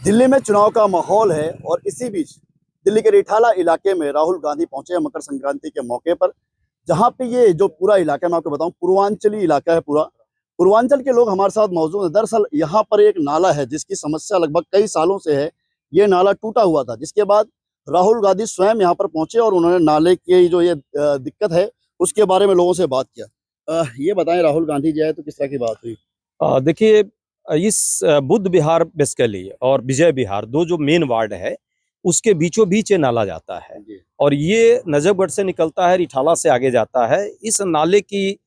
दिल्ली में चुनाव का माहौल है और इसी बीच दिल्ली के रिठाला इलाके में राहुल गांधी पहुंचे हैं मकर संक्रांति के मौके पर। जहां पे ये जो पूरा इलाका मैं आपको बताऊं पूर्वांचली इलाका है पूरा। पूर्वांचल के लोग हमारे साथ मौजूद हैं। दरअसल यहाँ पर एक नाला है जिसकी समस्या लगभग कई सालों से है। ये नाला टूटा हुआ था, जिसके बाद राहुल गांधी स्वयं यहाँ पर पहुंचे और उन्होंने नाले की जो ये दिक्कत है उसके बारे में लोगों से बात किया। ये बताएं, राहुल गांधी जी आए तो किस तरह की बात हुई? देखिए, इस बुद्ध विहार बेसिकली और विजय विहार दो जो मेन वार्ड है उसके बीचों बीच ये नाला जाता है और ये नजफगढ़ से निकलता है, रिठाला से आगे जाता है। इस नाले की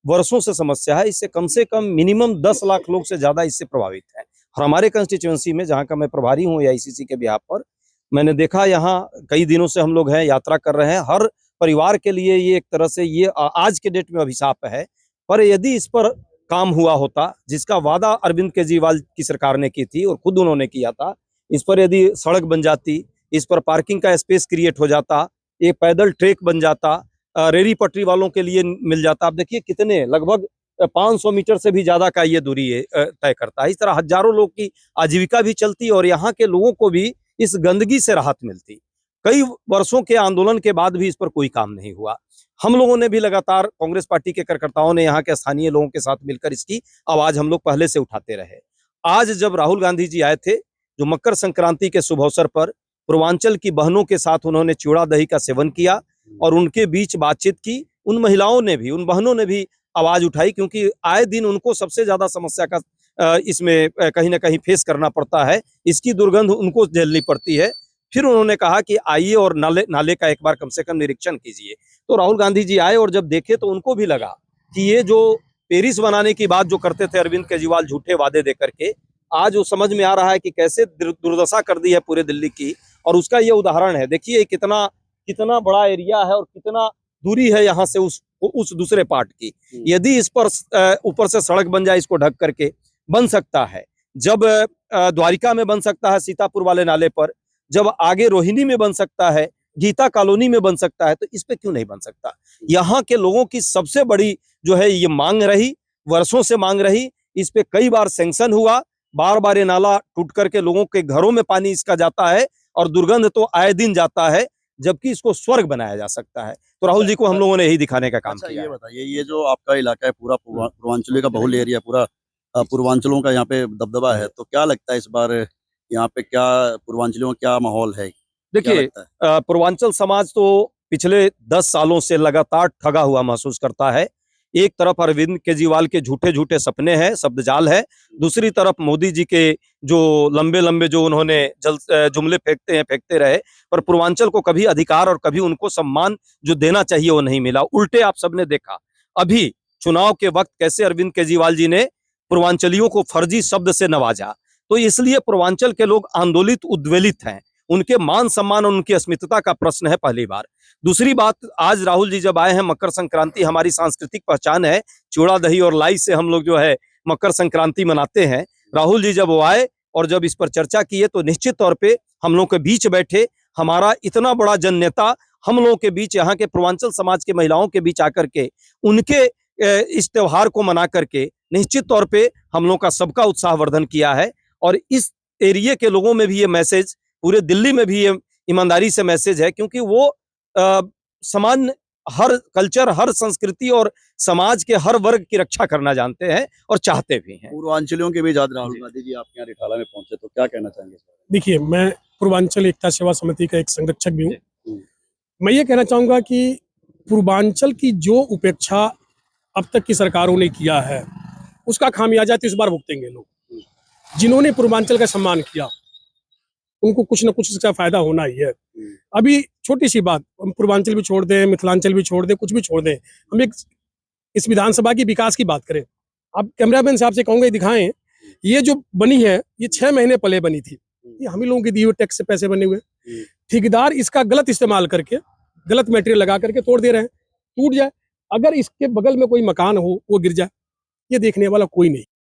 वर्षों से समस्या है। इससे कम मिनिमम 10 लाख लोग से ज्यादा इससे प्रभावित है। और हमारे कंस्टिट्यूएंसी में, जहाँ का मैं प्रभारी हूँ AICC के बिहाफ पर, मैंने देखा यहाँ कई दिनों से हम लोग हैं, यात्रा कर रहे हैं। हर परिवार के लिए ये एक तरह से ये आज के डेट में अभिशाप है। पर यदि इस पर काम हुआ होता, जिसका वादा अरविंद केजरीवाल की सरकार ने की थी और खुद उन्होंने किया था, इस पर यदि सड़क बन जाती, इस पर पार्किंग का स्पेस क्रिएट हो जाता, एक पैदल ट्रैक बन जाता, रेहड़ी पटरी वालों के लिए मिल जाता। आप देखिए कितने लगभग 500 मीटर से भी ज्यादा का ये दूरी तय करता है। इस तरह हजारों लोग की आजीविका भी चलती और यहाँ के लोगों को भी इस गंदगी से राहत मिलती। कई वर्षों के आंदोलन के बाद भी इस पर कोई काम नहीं हुआ। हम लोगों ने भी लगातार, कांग्रेस पार्टी के कार्यकर्ताओं ने यहाँ के स्थानीय लोगों के साथ मिलकर इसकी आवाज हम लोग पहले से उठाते रहे। आज जब राहुल गांधी जी आए थे, जो मकर संक्रांति के शुभ अवसर पर पूर्वांचल की बहनों के साथ उन्होंने चूड़ा दही का सेवन किया और उनके बीच बातचीत की। उन महिलाओं ने भी, उन बहनों ने भी आवाज उठाई, क्योंकि आए दिन उनको सबसे ज्यादा समस्या का इसमें कहीं ना कहीं फेस करना पड़ता है। इसकी दुर्गंध उनको झेलनी पड़ती है। फिर उन्होंने कहा कि आइए और नाले का एक बार कम से कम निरीक्षण कीजिए। तो राहुल गांधी जी आए और जब देखे तो उनको भी लगा कि ये जो पेरिस बनाने की बात जो करते थे अरविंद केजरीवाल झूठे वादे दे करके, आज वो समझ में आ रहा है कि कैसे दुर्दशा कर दी है पूरे दिल्ली की। और उसका ये उदाहरण है। देखिए कितना कितना बड़ा एरिया है और कितना दूरी है यहाँ से उस दूसरे पार्ट की। यदि इस पर ऊपर से सड़क बन जाए, इसको ढक करके बन सकता है। जब द्वारिका में बन सकता है, सीतापुर वाले नाले पर, जब आगे रोहिणी में बन सकता है, गीता कॉलोनी में बन सकता है, तो इस पे क्यों नहीं बन सकता? यहाँ के लोगों की सबसे बड़ी जो है ये मांग रही, वर्षों से मांग रही। इस पे कई बार सैंक्शन हुआ, बार बार ये नाला टूट करके लोगों के घरों में पानी इसका जाता है और दुर्गंध तो आए दिन जाता है, जबकि इसको स्वर्ग बनाया जा सकता है। तो राहुल जी को हम लोगों ने यही दिखाने का काम किया। ये बताइए, ये जो आपका इलाका है पूरा पूर्वांचली का बहुल एरिया, पूरा पूर्वांचलों का यहाँ पे दबदबा है, तो क्या लगता है इस बार यहाँ पे क्या पूर्वांचलियों का क्या माहौल है? देखिए, पूर्वांचल समाज तो पिछले 10 सालों से लगातार ठगा हुआ महसूस करता है। एक तरफ अरविंद केजरीवाल के झूठे झूठे सपने हैं, शब्दजाल है। दूसरी तरफ मोदी जी के जो लंबे लंबे जो उन्होंने जुमले फेंकते रहे, पर पूर्वांचल को कभी अधिकार और कभी उनको सम्मान जो देना चाहिए वो नहीं मिला। उल्टे आप सबने देखा अभी चुनाव के वक्त कैसे अरविंद केजरीवाल जी ने पूर्वांचलियों को फर्जी शब्द से नवाजा। तो इसलिए पूर्वांचल के लोग आंदोलित, उद्वेलित हैं। उनके मान सम्मान और उनकी अस्मिता का प्रश्न है पहली बार। दूसरी बात, आज राहुल जी जब आए हैं, मकर संक्रांति हमारी सांस्कृतिक पहचान है। चूड़ा दही और लाई से हम लोग जो है मकर संक्रांति मनाते हैं। राहुल जी जब वो आए और जब इस पर चर्चा किए तो निश्चित तौर पे हम लोग के बीच बैठे। हमारा इतना बड़ा जन नेता हम लोगों के बीच, यहाँ के पूर्वांचल समाज के महिलाओं के बीच आकर के उनके इस त्योहार को मना करके निश्चित तौर पे हम लोग का सबका उत्साहवर्धन किया है। और इस एरिया के लोगों में भी ये मैसेज, पूरे दिल्ली में भी ये ईमानदारी से मैसेज है, क्योंकि वो समान हर कल्चर, हर संस्कृति और समाज के हर वर्ग की रक्षा करना जानते हैं और चाहते भी हैं। पूर्वांचलियों के बीच आज राहुल गांधी जी आपके यहाँ रिठाला में पहुंचे, तो क्या कहना चाहेंगे? देखिए, मैं पूर्वांचल एकता सेवा समिति का एक संरक्षक भी हूँ। मैं ये कहना चाहूंगा कि पूर्वांचल की जो उपेक्षा अब तक की सरकारों ने किया है उसका खामियाजा तो इस बार भुगतेंगे लोग। जिन्होंने पूर्वांचल का सम्मान किया उनको कुछ न कुछ इसका फायदा होना ही है। अभी छोटी सी बात, हम पूर्वांचल भी छोड़ दें, मिथिलांचल भी छोड़ दें, कुछ भी छोड़ दें, हम एक इस विधानसभा की विकास की बात करें। आप कैमरामैन साहब से कहूंगा दिखाएं, ये जो बनी है ये 6 महीने पहले बनी थी। ये हम ही लोगों के दिए हुए टैक्स से पैसे बने हुए। ठेकेदार इसका गलत इस्तेमाल करके, गलत मटेरियल लगा करके तोड़ दे रहे हैं। टूट जाए, अगर इसके बगल में कोई मकान हो वो गिर जाए, ये देखने वाला कोई नहीं।